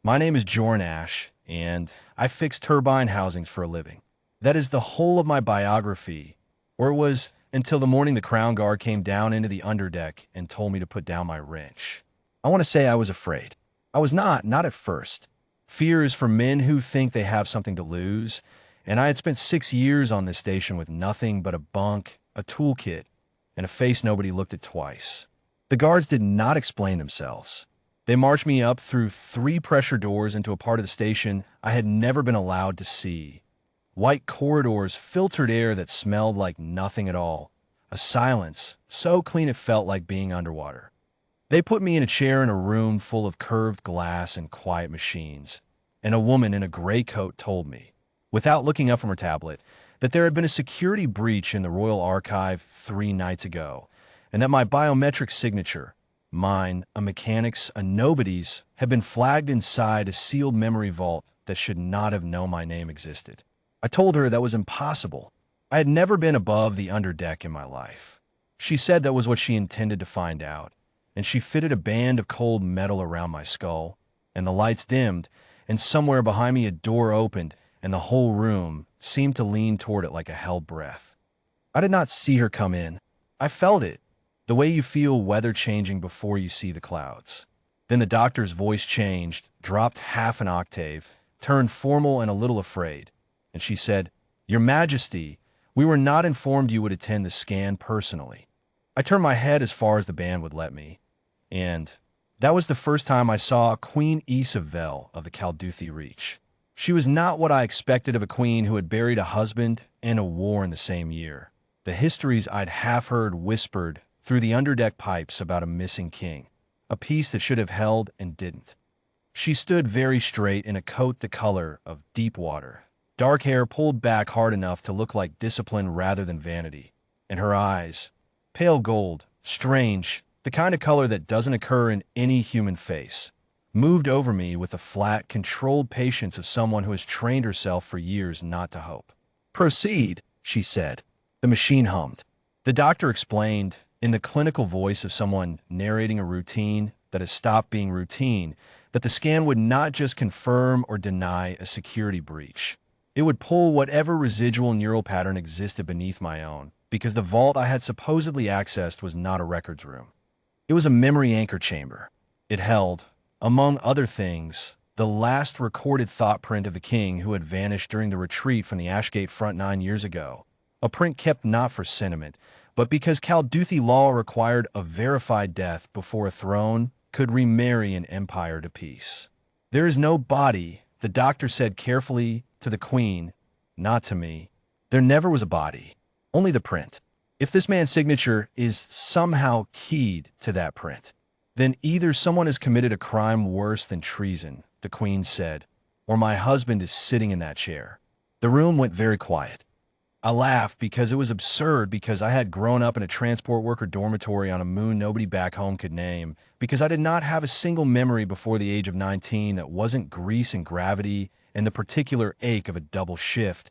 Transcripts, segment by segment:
My name is Jorn Ash, and I fix turbine housings for a living. That is the whole of my biography, or it was until the morning the Crown Guard came down into the underdeck and told me to put down my wrench. I want to say I was afraid. I was not at first. Fear is for men who think they have something to lose, and I had spent 6 years on this station with nothing but a bunk, a toolkit, and a face nobody looked at twice. The guards did not explain themselves. They marched me up through 3 pressure doors into a part of the station I had never been allowed to see. White corridors, filtered air that smelled like nothing at all. A silence, so clean it felt like being underwater. They put me in a chair in a room full of curved glass and quiet machines, and a woman in a gray coat told me, without looking up from her tablet, that there had been a security breach in the Royal Archive 3 nights ago, and that my biometric signature, mine, a mechanic's, a nobody's, had been flagged inside a sealed memory vault that should not have known my name existed. I told her that was impossible. I had never been above the underdeck in my life. She said that was what she intended to find out, and she fitted a band of cold metal around my skull, and the lights dimmed, and somewhere behind me a door opened, and the whole room seemed to lean toward it like a held breath. I did not see her come in. I felt it, the way you feel weather changing before you see the clouds. Then the doctor's voice changed, dropped half an octave, turned formal and a little afraid, and she said, "Your Majesty, we were not informed you would attend the scan personally." I turned my head as far as the band would let me, and that was the first time I saw Queen Isabel of the Calduthi Reach. She was not what I expected of a queen who had buried a husband and a war in the same year. The histories I'd half heard whispered through the underdeck pipes about a missing king, a peace that should have held and didn't. She stood very straight in a coat the color of deep water, dark hair pulled back hard enough to look like discipline rather than vanity, and her eyes, pale gold, strange, the kind of color that doesn't occur in any human face, moved over me with the flat, controlled patience of someone who has trained herself for years not to hope. "Proceed," she said. The machine hummed. The doctor explained, in the clinical voice of someone narrating a routine that has stopped being routine, that the scan would not just confirm or deny a security breach. It would pull whatever residual neural pattern existed beneath my own, because the vault I had supposedly accessed was not a records room. It was a memory anchor chamber. It held, among other things, the last recorded thought print of the king who had vanished during the retreat from the Ashgate front 9 years ago. A print kept not for sentiment, but because Calduthi law required a verified death before a throne could remarry an empire to peace. "There is no body," the doctor said carefully to the queen, not to me. "There never was a body, only the print. If this man's signature is somehow keyed to that print, then either someone has committed a crime worse than treason," the queen said, "or my husband is sitting in that chair." The room went very quiet. I laughed because it was absurd, because I had grown up in a transport worker dormitory on a moon nobody back home could name, because I did not have a single memory before the age of 19 that wasn't grease and gravity and the particular ache of a double shift.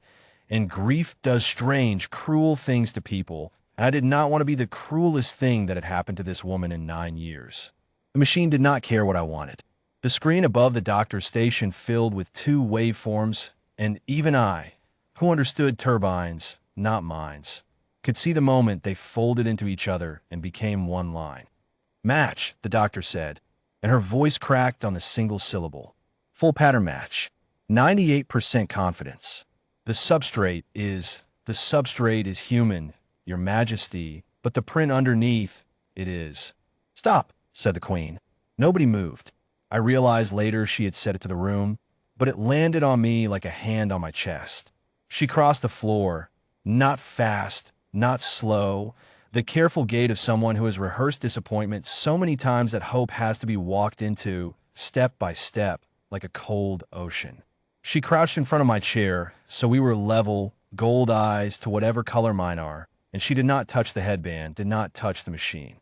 And grief does strange, cruel things to people, and I did not want to be the cruelest thing that had happened to this woman in 9 years. The machine did not care what I wanted. The screen above the doctor's station filled with 2 waveforms, and even I, who understood turbines, not minds, could see the moment they folded into each other and became one line. "Match," the doctor said, and her voice cracked on the single syllable. "Full pattern match. 98% confidence. The substrate is human, Your Majesty, but the print underneath, it is." "Stop," said the queen. Nobody moved. I realized later she had said it to the room, but it landed on me like a hand on my chest. She crossed the floor, not fast, not slow, the careful gait of someone who has rehearsed disappointment so many times that hope has to be walked into, step by step, like a cold ocean. She crouched in front of my chair, so we were level, gold eyes to whatever color mine are, and she did not touch the headband, did not touch the machine.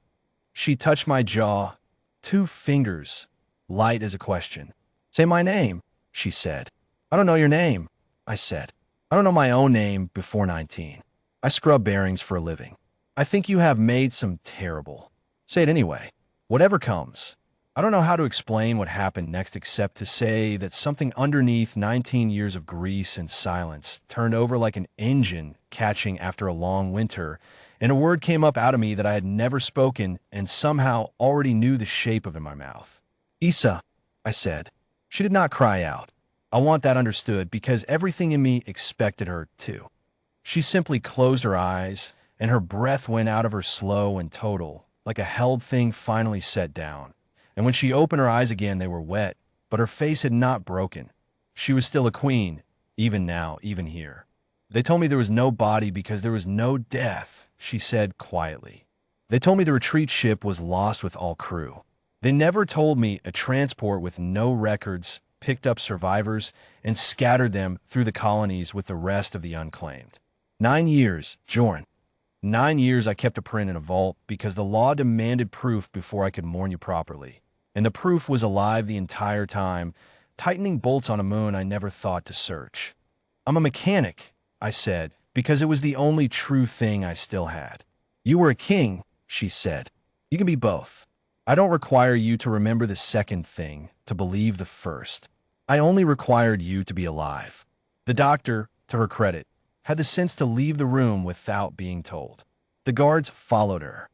She touched my jaw, 2 fingers, light as a question. "Say my name," she said. "I don't know your name," I said. "I don't know my own name before 19. I scrub bearings for a living. I think you have made some terrible. Say it anyway. Whatever comes." I don't know how to explain what happened next except to say that something underneath 19 years of grease and silence turned over like an engine catching after a long winter, and a word came up out of me that I had never spoken and somehow already knew the shape of in my mouth. Isa, I said. She did not cry out. I want that understood because everything in me expected her to. She simply closed her eyes, and her breath went out of her slow and total, like a held thing finally set down. And when she opened her eyes again, they were wet, but her face had not broken. She was still a queen, even now, even here. They told me there was no body because there was no death, she said quietly. They told me the retreat ship was lost with all crew. They never told me a transport with no records picked up survivors and scattered them through the colonies with the rest of the unclaimed. 9 years, Jorn. 9 years I kept a print in a vault because the law demanded proof before I could mourn you properly. And the proof was alive the entire time, tightening bolts on a moon I never thought to search. I'm a mechanic, I said, because it was the only true thing I still had. You were a king, she said. You can be both. I don't require you to remember the second thing, to believe the first. I only required you to be alive. The doctor, to her credit, had the sense to leave the room without being told. The guards followed her.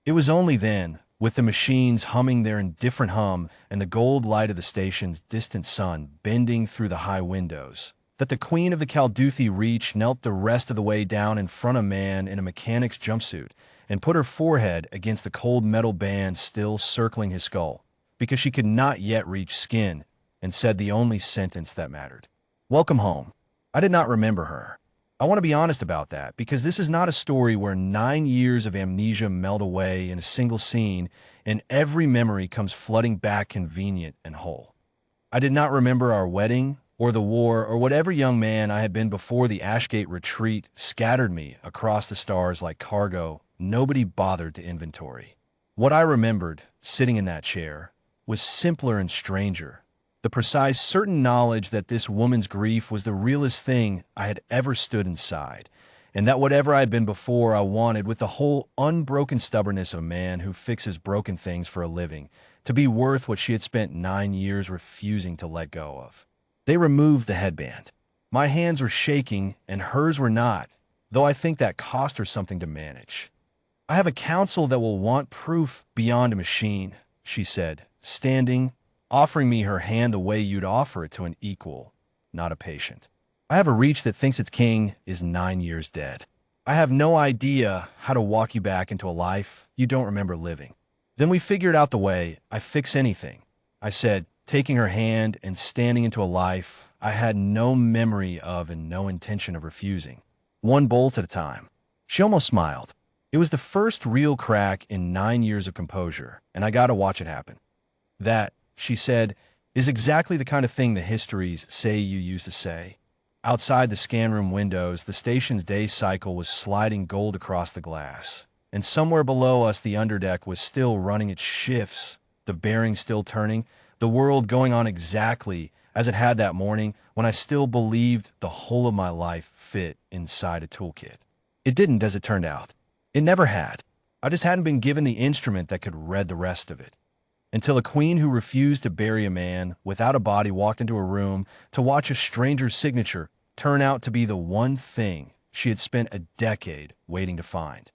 It was only then, with the machines humming their indifferent hum and the gold light of the station's distant sun bending through the high windows, that the queen of the Calduthi Reach knelt the rest of the way down in front of a man in a mechanic's jumpsuit and put her forehead against the cold metal band still circling his skull, because she could not yet reach skin, and said the only sentence that mattered. Welcome home. I did not remember her. I want to be honest about that, because this is not a story where 9 years of amnesia melt away in a single scene and every memory comes flooding back convenient and whole. I did not remember our wedding or the war or whatever young man I had been before the Ashgate retreat scattered me across the stars like cargo nobody bothered to inventory. What I remembered, sitting in that chair, was simpler and stranger. The precise, certain knowledge that this woman's grief was the realest thing I had ever stood inside, and that whatever I had been before I wanted with the whole unbroken stubbornness of a man who fixes broken things for a living, to be worth what she had spent 9 years refusing to let go of. They removed the headband. My hands were shaking, and hers were not, though I think that cost her something to manage. I have a counsel that will want proof beyond a machine, she said, standing, offering me her hand the way you'd offer it to an equal, not a patient. I have a reach that thinks its king is 9 years dead. I have no idea how to walk you back into a life you don't remember living. Then we figured out the way I fix anything, I said, taking her hand and standing into a life I had no memory of and no intention of refusing. One bolt at a time. She almost smiled. It was the first real crack in 9 years of composure, and I got to watch it happen. That, she said, is exactly the kind of thing the histories say you used to say. Outside the scan room windows, the station's day cycle was sliding gold across the glass, and somewhere below us the underdeck was still running its shifts, the bearings still turning, the world going on exactly as it had that morning when I still believed the whole of my life fit inside a toolkit. It didn't, as it turned out. It never had. I just hadn't been given the instrument that could read the rest of it. Until a queen who refused to bury a man without a body walked into a room to watch a stranger's signature turn out to be the one thing she had spent a decade waiting to find.